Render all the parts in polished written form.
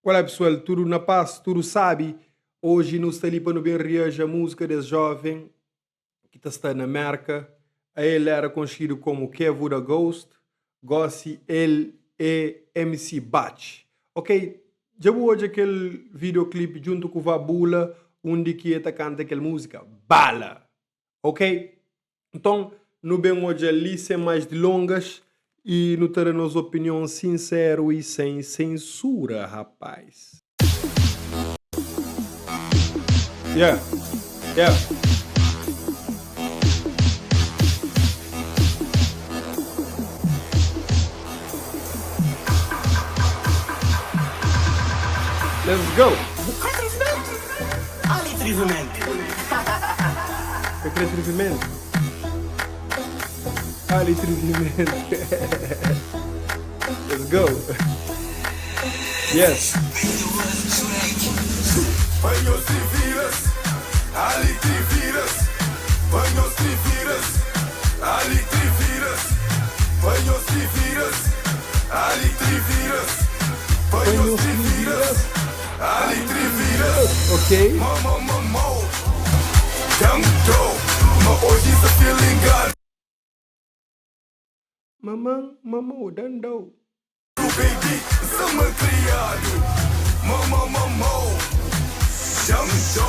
Olá pessoal, tudo na paz, tudo sabe? Hoje nós estamos ali para bem reagir a música desse jovem que está na América. Ele era conhecido como Kevo da Ghost. Gossi, ele é MC Batch. Ok? Já vou hoje aquele videoclipe junto com o Vabula, onde que ele canta aquela música Bala. Ok? Então, não bem hoje ali sem mais delongas e não ter a nossa opinião sincero e sem censura, rapaz. Yeah, yeah. Let's go. Ali atrevimento. Que atrevimento. Ali atrevimento. Let's go. Yes. Banhos te viras, ali te viras. Banhos te viras, ali te viras. Banhos te viras, ali te viras. Banhos te viras, ali te viras. Ok. Mo. Tanto, mas hoje está feeling good. Mamão, dandou. Baby, sama criado. Mo. Tanto,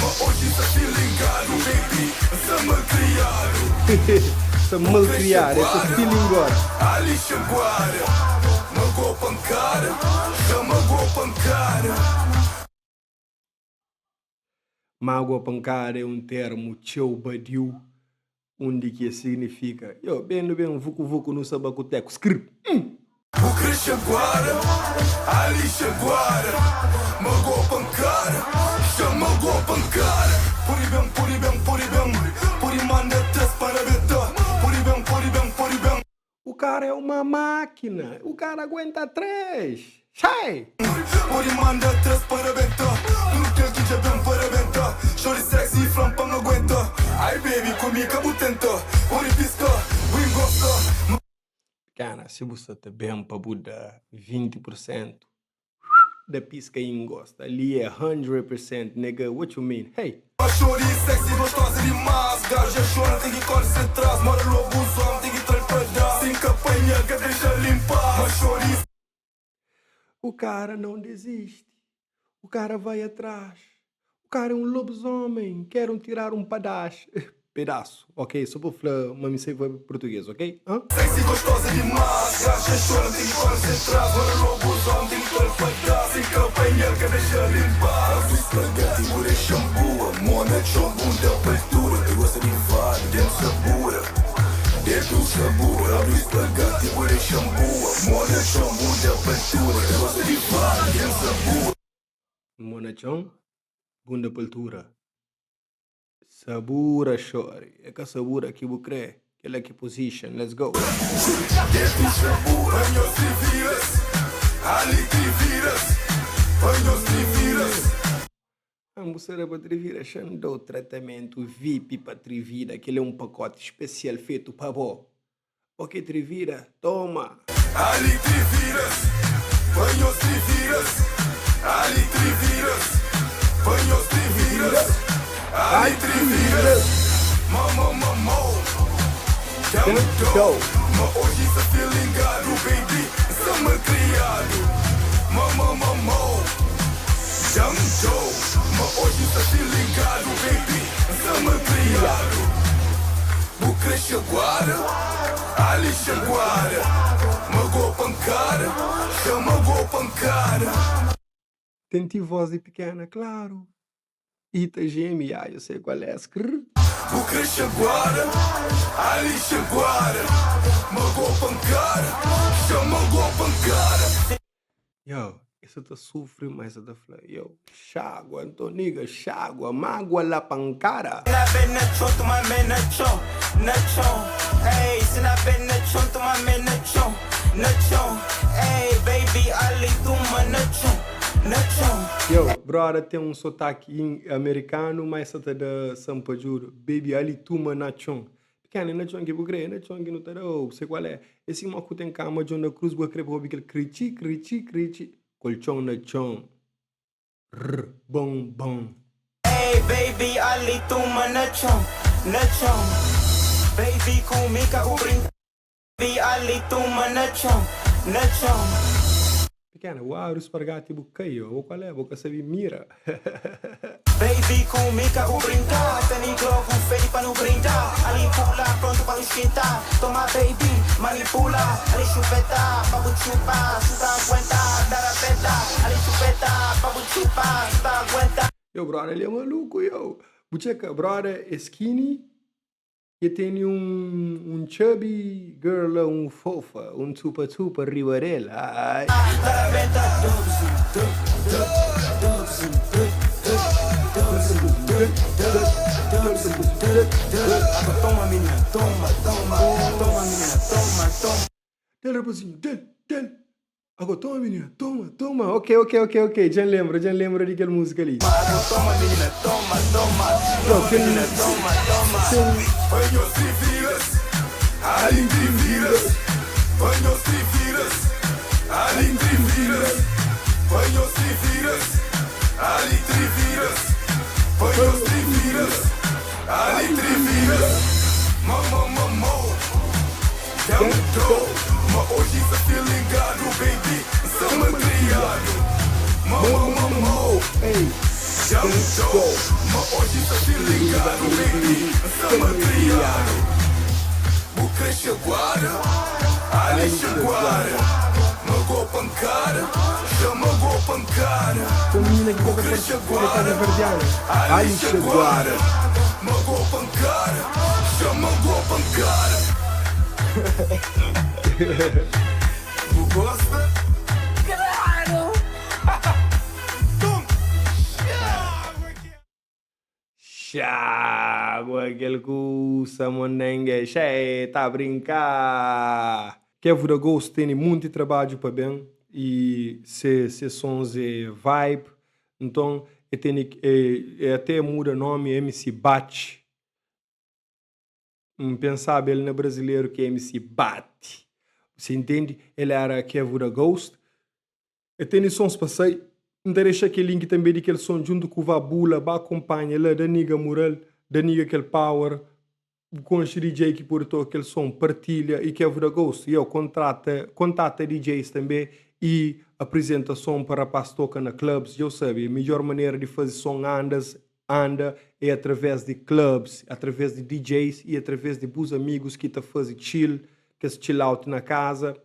mas hoje está feeling good. Baby, sama criado. Essa malcriar, essa feeling agora. Ali Chaguara, Magou Pancada, Chamagou Pancada. Mágoa pancada é um termo tchau badiu, onde que significa bem, vucu no sabacoteco, script. Bucre Chaguara, Ali Chaguara, Magou Pancada, Chamagou Pancada. Puri manda test para betar. Puri bem. O cara é uma máquina, o cara aguenta 3. Sai! Puri manda test para betar. Não tem que já bem para betar. Chore sexy, flampa não aguenta. Ai baby, comigo butenta. Puri pisca, wing gosta. Cara, se você tá bem para Buda 20% da pisca em gosta, ali é 100%, nigga, what you mean? Hey! Chore sexy, gostosa demais. Gaja chora, tem que correr atrás. Mora logo os homens, tem que tralpadar. Sem campanha, que deixa limpar. Mas chore. O cara não desiste, o cara vai atrás, o cara é um lobisomem, querem tirar um pedaço, ok? Só para falar, mas me sei português, ok? Hã? Sexy, gostosa demais. Gaja chora, tem que correr atrás. Mora logo os homens, tem que tralpadar. Sem campanha, que deixa limpar. Abre espaguete, mure shampoo. Mona, chombo, da apertura. Eu gosto de vara, dentro da bura. Dentro sabor, abre espaguete, mure shampoo. Mona, chombo, da apertura. Eu gosto de vara, dentro da bura. Monachão, bunda paltura. Sabura chore, é que a sabura que vou crer, que é que position, let's go. Dentro sabor, banhos te viras. Ali te viras. Banhos te viras. A moçada para Trivira achando o tratamento VIP para Trivira, aquele é um pacote especial feito para vó. Ok, Trivira, toma. Ali te viras. Banhos te viras. Ali te viras. Banhos te viras. Ali te viras. Mamão. Tanto. Mas hoje está feeling gado, baby. Sama criado. Mamão. Tanto. Mas hoje está feeling gado, baby. Sama criado. Bucre Chaguara. Ali Chaguara. Magou Pancada. Chamagou Pancada. Tenti voz de pequena, claro. Ita GMA, eu sei qual é. Skrr. Bucre Chaguara, Ali Chaguara, Magou Pancada, Chamagou Pancada. Isso tá sofre, mas eu tá falando, chágua, Antoniga, chágua, mágoa la pancada. Na bed na chon, tu my man na chon. Hey, se na bed na chon, tu my man na chon. Hey, baby, ali tu na chon. Brother tem um sotaque americano, mas essa tá da Sampa Juro. Baby, ali tuma na chon. Pequeno, na chon que vou crer, na chon que não tá, sei qual é. Esse uma que tem cama, John da Cruz, vou crer, vou bicar, criti. colchão na chão. Bom, bom. Hey baby, ali tuma na chão. Baby, comigo o brinco. Baby, ali tuma na chão. Pequena, uau, o espargate bucaio. Ou qual é? Boca sabe mira. Baby, comigo o brincar. Tem globo feito para não brindar. Ali pula, pronto para esquentar. Toma baby, manipula. Ali chupeta, papo chupa. Se tá aguentar, dar a peta. Ali chupeta, papo chupa. Se tá aguentar. Yo, brother, ele é maluco, yo. Bucheca, brother, é skinny. E tem chubby girl, fofa, tupa rivarela. Ai. Dar a peta. Toma menina, toma menina, toma. Del, rapazinho, del. Agora, toma menina, toma. Ok. Já lembro daquela música ali. Toma menina, toma. Menina, toma. Põe os triviras, ali triviras. Põe os triviras, ali triviras. Põe os triviras, ali triviras. Põe os triviras, ali triviras. Mo. Down the door. Mas hoje tá se ligado, baby. Estamos criado. Mo. Ei, Down the door. Mas hoje tá se ligado, baby. Estamos criado. O creche agora, ali agora. Magou pancada, chama magou pancada. com menina que O toca creche para agora, verdeada. ali agora. Magou pancada, chama magou pancada. Gosta? Claro! Chágua, aquele cusa, monengue, tá a brincar. Kevo da Ghost tem muito trabalho para bem e se sons é vibe, então até muda nome MC Bat. Pensava ele no brasileiro que é MC Bat. Você entende? Ele era Kevo da Ghost. E tem sons para sair. Então deixa aquele link também de aquele som junto com o Vabula, ba acompanha ele, da niga moral, da niga aquele power, com os DJ que por todo aquele som, partilha e Kevo da Ghost. E eu contata DJs também e apresenta som para rapaz tocar na clubs. Eu sei, a melhor maneira de fazer som anda é através de clubs, através de DJs e através de bons amigos que fazem chill, que se chill out na casa,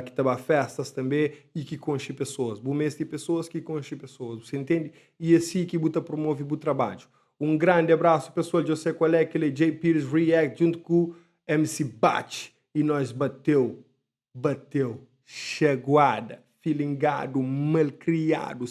que estão a festas também e que conhecem pessoas. Bom mês de pessoas que conhecem pessoas, você entende? E assim que você promove o trabalho. Um grande abraço, pessoal. Eu sei qual é aquele J. Pires React junto com o MC Batch. E nós bateu, cheguada, filingado, malcriado,